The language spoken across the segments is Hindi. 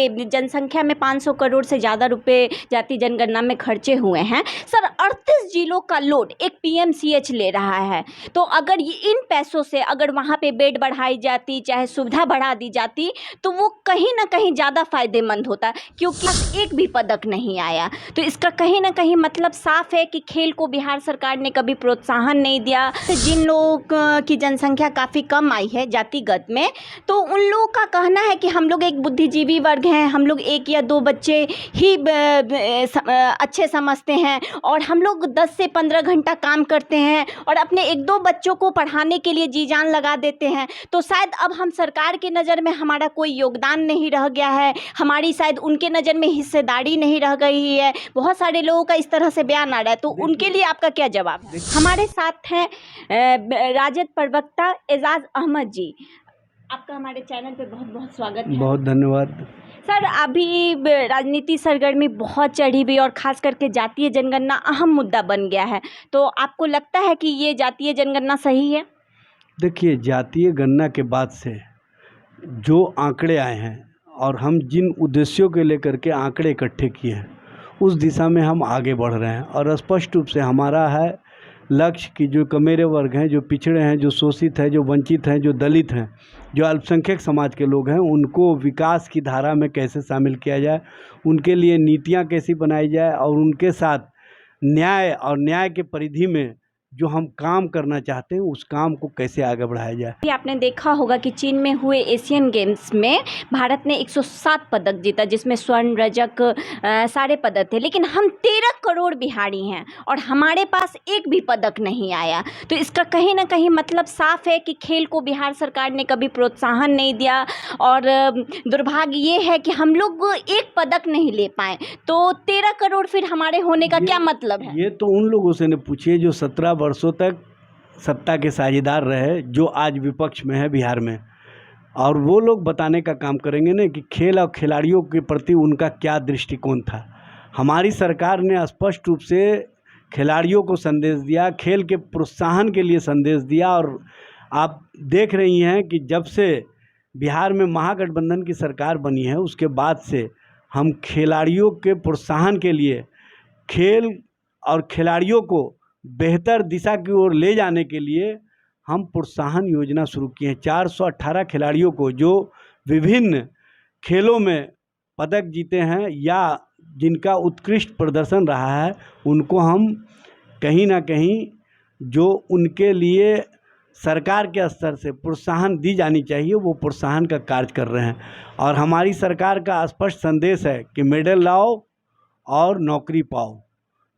ये जनसंख्या में 500 करोड़ से ज़्यादा रुपए जाति जनगणना में खर्चे हुए हैं सर। 38 जिलों का लोड एक पीएमसीएच ले रहा है, तो अगर ये इन पैसों से अगर वहाँ पे बेड बढ़ाई जाती, चाहे सुविधा बढ़ा दी जाती, तो वो कहीं ना कहीं ज़्यादा फायदेमंद होता, क्योंकि एक भी पदक नहीं आया। तो इसका कहीं ना कहीं मतलब साफ है कि खेल को बिहार सरकार ने कभी प्रोत्साहन नहीं दिया। तो जिन लोगों की जनसंख्या काफ़ी कम आई है जातिगत में, तो उन लोगों का कहना है कि हम लोग एक बुद्धिजीवी वर्ग हैं, हम लोग 1 या 2 बच्चे ही अच्छे समझते हैं और हम लोग 10 से 15 घंटा काम करते हैं और अपने 1-2 बच्चों को पढ़ाने के लिए जी जान लगा देते हैं। तो शायद अब हम सरकार की नज़र में हमारा कोई योगदान नहीं रह गया है, हमारी शायद उनके नज़र में हिस्सेदारी नहीं रह गई है। बहुत सारे लोगों का इस तरह से बयान आ रहा है, तो उनके लिए आपका क्या जवाब है? हमारे साथ हैं राजद प्रवक्ता एजाज अहमद जी। आपका हमारे चैनल पे बहुत बहुत स्वागत है। बहुत धन्यवाद सर। अभी राजनीति सरगर्मी बहुत चढ़ी हुई और ख़ास करके जातीय जनगणना अहम मुद्दा बन गया है, तो आपको लगता है कि ये जातीय जनगणना सही है? देखिए, जातीय गणना के बाद से जो आंकड़े आए हैं और हम जिन उद्देश्यों के लेकर के आंकड़े इकट्ठे किए हैं, उस दिशा में हम आगे बढ़ रहे हैं और स्पष्ट रूप से हमारा है लक्ष्य कि जो कमेरे वर्ग हैं, जो पिछड़े हैं, जो शोषित हैं, जो वंचित हैं, जो दलित हैं, जो अल्पसंख्यक समाज के लोग हैं, उनको विकास की धारा में कैसे शामिल किया जाए, उनके लिए नीतियां कैसी बनाई जाए और उनके साथ न्याय और न्याय के परिधि में जो हम काम करना चाहते हैं उस काम को कैसे आगे बढ़ाया जाए। आपने देखा होगा कि चीन में हुए एशियन गेम्स में भारत ने 107 पदक जीता, जिसमें स्वर्ण, रजक सारे पदक थे, लेकिन हम 13 करोड़ बिहारी हैं और हमारे पास एक भी पदक नहीं आया। तो इसका कहीं ना कहीं मतलब साफ है कि खेल को बिहार सरकार ने कभी प्रोत्साहन नहीं दिया और दुर्भाग्य ये है कि हम लोग एक पदक नहीं ले पाए। तो 13 करोड़ फिर हमारे होने का क्या मतलब है? ये तो उन लोगों से न पूछिए जो 17 वर्षों तक सत्ता के साझेदार रहे, जो आज विपक्ष में है बिहार में, और वो लोग बताने का काम करेंगे ना कि खेल और खिलाड़ियों के प्रति उनका क्या दृष्टिकोण था। हमारी सरकार ने स्पष्ट रूप से खिलाड़ियों को संदेश दिया, खेल के प्रोत्साहन के लिए संदेश दिया। और आप देख रही हैं कि जब से बिहार में महागठबंधन की सरकार बनी है, उसके बाद से हम खिलाड़ियों के प्रोत्साहन के लिए, खेल और खिलाड़ियों को बेहतर दिशा की ओर ले जाने के लिए हम प्रोत्साहन योजना शुरू किए हैं। 418 खिलाड़ियों को जो विभिन्न खेलों में पदक जीते हैं या जिनका उत्कृष्ट प्रदर्शन रहा है, उनको हम कहीं ना कहीं जो उनके लिए सरकार के स्तर से प्रोत्साहन दी जानी चाहिए, वो प्रोत्साहन का कार्य कर रहे हैं। और हमारी सरकार का स्पष्ट संदेश है कि मेडल लाओ और नौकरी पाओ,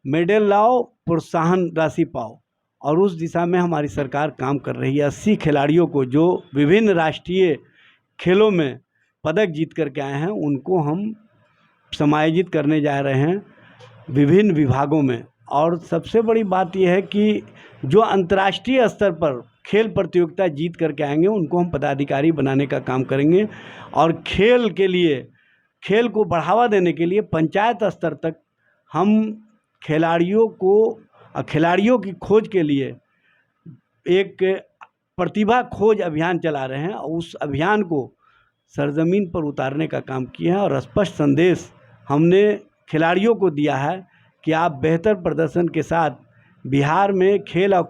मेडल लाओ, प्रोत्साहन राशि पाओ, और उस दिशा में हमारी सरकार काम कर रही है। 80 खिलाड़ियों को जो विभिन्न राष्ट्रीय खेलों में पदक जीत करके आए हैं, उनको हम समायोजित करने जा रहे हैं विभिन्न विभागों में। और सबसे बड़ी बात यह है कि जो अंतर्राष्ट्रीय स्तर पर खेल प्रतियोगिता जीत करके आएंगे, उनको हम पदाधिकारी बनाने का काम करेंगे। और खेल के लिए, खेल को बढ़ावा देने के लिए पंचायत स्तर तक हम खिलाड़ियों को, खिलाड़ियों की खोज के लिए एक प्रतिभा खोज अभियान चला रहे हैं और उस अभियान को सरजमीन पर उतारने का काम किया है। और स्पष्ट संदेश हमने खिलाड़ियों को दिया है कि आप बेहतर प्रदर्शन के साथ बिहार में खेल और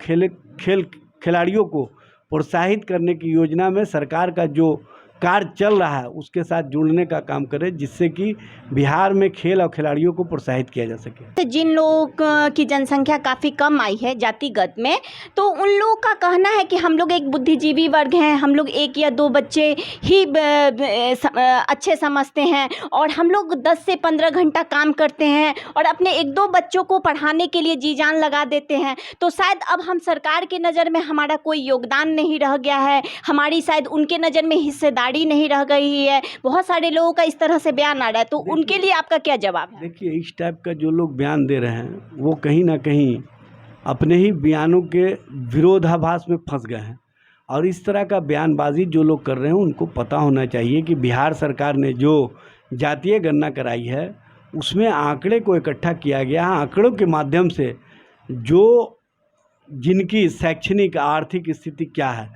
खिलाड़ियों को प्रोत्साहित करने की योजना में सरकार का जो कार्य चल रहा है उसके साथ जुड़ने का काम करें, जिससे कि बिहार में खेल और खिलाड़ियों को प्रोत्साहित किया जा सके। तो जिन लोगों की जनसंख्या काफ़ी कम आई है जातिगत में, तो उन लोगों का कहना है कि हम लोग एक बुद्धिजीवी वर्ग हैं, हम लोग 1 या 2 बच्चे ही अच्छे समझते हैं और हम लोग 10 से 15 घंटा काम करते हैं और अपने 1-2 बच्चों को पढ़ाने के लिए जी जान लगा देते हैं। तो शायद अब हम सरकार की नज़र में हमारा कोई योगदान नहीं रह गया है, हमारी शायद उनके नज़र में हिस्सेदारी नहीं रह गई है। बहुत सारे लोगों का इस तरह से बयान आ रहा है, तो उनके लिए आपका क्या जवाब है? देखिए, इस टाइप का जो लोग बयान दे रहे हैं वो कहीं ना कहीं अपने ही बयानों के विरोधाभास में फंस गए हैं। और इस तरह का बयानबाजी जो लोग कर रहे हैं, उनको पता होना चाहिए कि बिहार सरकार ने जो जातीय गणना कराई है उसमें आंकड़े को इकट्ठा किया गया है। आंकड़ों के माध्यम से जो जिनकी शैक्षणिक आर्थिक स्थिति क्या है,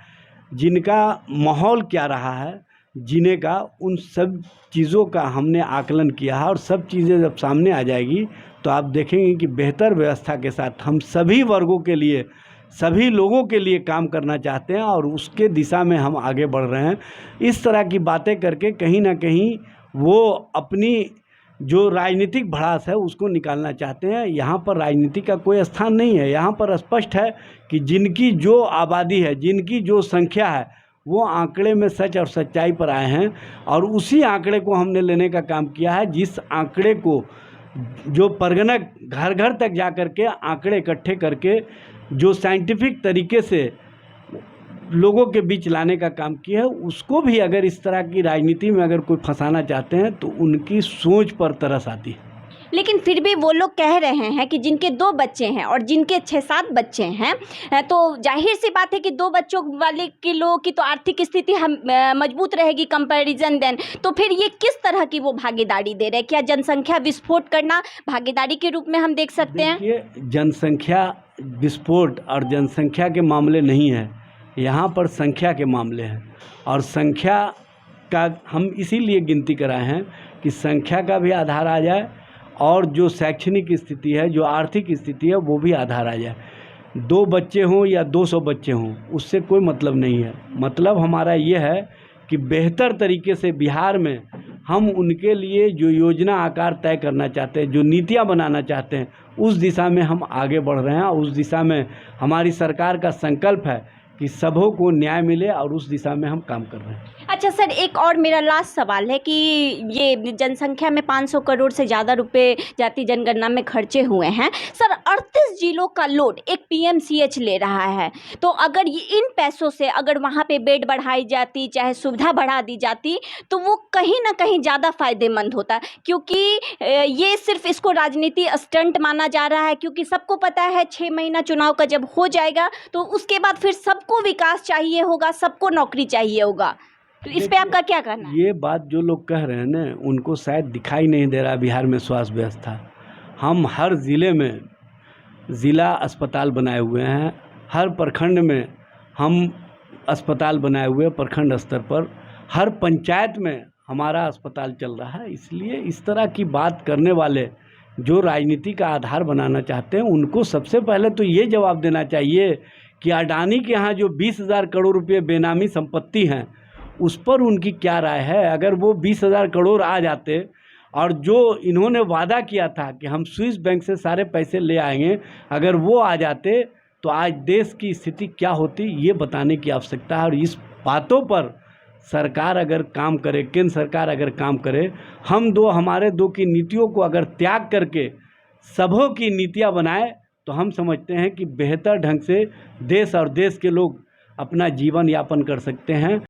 जिनका माहौल क्या रहा है, जीने का, उन सब चीज़ों का हमने आकलन किया है। और सब चीज़ें जब सामने आ जाएगी तो आप देखेंगे कि बेहतर व्यवस्था के साथ हम सभी वर्गों के लिए, सभी लोगों के लिए काम करना चाहते हैं और उसके दिशा में हम आगे बढ़ रहे हैं। इस तरह की बातें करके कहीं ना कहीं वो अपनी जो राजनीतिक भड़ास है उसको निकालना चाहते हैं। यहाँ पर राजनीति का कोई स्थान नहीं है। यहाँ पर स्पष्ट है कि जिनकी जो आबादी है, जिनकी जो संख्या है, वो आंकड़े में सच और सच्चाई पर आए हैं और उसी आंकड़े को हमने लेने का काम किया है। जिस आंकड़े को जो परगना घर घर तक जा कर के आंकड़े इकट्ठे करके जो साइंटिफिक तरीके से लोगों के बीच लाने का काम किया है, उसको भी अगर इस तरह की राजनीति में अगर कोई फंसाना चाहते हैं तो उनकी सोच पर तरस आती है। लेकिन फिर भी वो लोग कह रहे हैं कि जिनके 2 बच्चे हैं और जिनके 6-7 बच्चे हैं, तो जाहिर सी बात है कि 2 बच्चों वाले के लोगों की तो आर्थिक स्थिति हम मजबूत रहेगी कंपैरिजन देन। तो फिर ये किस तरह की वो भागीदारी दे रहे हैं? क्या जनसंख्या विस्फोट करना भागीदारी के रूप में हम देख सकते हैं? देखिए, जनसंख्या विस्फोट और जनसंख्या के मामले नहीं है, यहाँ पर संख्या के मामले हैं। और संख्या का हम इसीलिए गिनती कराए हैं कि संख्या का भी आधार आ जाए और जो शैक्षणिक स्थिति है, जो आर्थिक स्थिति है, वो भी आधार आ जाए। 2 बच्चे हों या 200 बच्चे हों, उससे कोई मतलब नहीं है। मतलब हमारा ये है कि बेहतर तरीके से बिहार में हम उनके लिए जो योजना आकार तय करना चाहते हैं, जो नीतियां बनाना चाहते हैं, उस दिशा में हम आगे बढ़ रहे हैं। और उस दिशा में हमारी सरकार का संकल्प है कि सबों को न्याय मिले और उस दिशा में हम काम कर रहे हैं। अच्छा सर, एक और मेरा लास्ट सवाल है कि ये जनसंख्या में 500 करोड़ से ज़्यादा रुपए जाति जनगणना में खर्चे हुए हैं। सर, 38 जिलों का लोड एक पीएमसीएच ले रहा है। तो अगर ये इन पैसों से अगर वहाँ पे बेड बढ़ाई जाती, चाहे सुविधा बढ़ा दी जाती, तो वो कहीं ना कहीं ज़्यादा फायदेमंद होता। क्योंकि ये सिर्फ इसको राजनीति स्टंट माना जा रहा है, क्योंकि सबको पता है 6 महीना चुनाव का जब हो जाएगा तो उसके बाद फिर सबको विकास चाहिए होगा, सबको नौकरी चाहिए होगा। तो इस पे आपका क्या कहना है? ये बात जो लोग कह रहे हैं ना, उनको शायद दिखाई नहीं दे रहा बिहार में स्वास्थ्य व्यवस्था। हम हर ज़िले में ज़िला अस्पताल बनाए हुए हैं, हर प्रखंड में हम अस्पताल बनाए हुए हैं, प्रखंड स्तर पर हर पंचायत में हमारा अस्पताल चल रहा है। इसलिए इस तरह की बात करने वाले जो राजनीति का आधार बनाना चाहते हैं, उनको सबसे पहले तो ये जवाब देना चाहिए कि अडानी के यहाँ जो 20,000 करोड़ रुपये बेनामी संपत्ति हैं, उस पर उनकी क्या राय है। अगर वो 20,000 करोड़ आ जाते और जो इन्होंने वादा किया था कि हम स्विस बैंक से सारे पैसे ले आएंगे, अगर वो आ जाते तो आज देश की स्थिति क्या होती, ये बताने की आवश्यकता है। और इस बातों पर सरकार अगर काम करे, केंद्र सरकार अगर काम करे, हमारे दो की नीतियों को अगर त्याग करके सबों की नीतियाँ बनाए, तो हम समझते हैं कि बेहतर ढंग से देश और देश के लोग अपना जीवन यापन कर सकते हैं।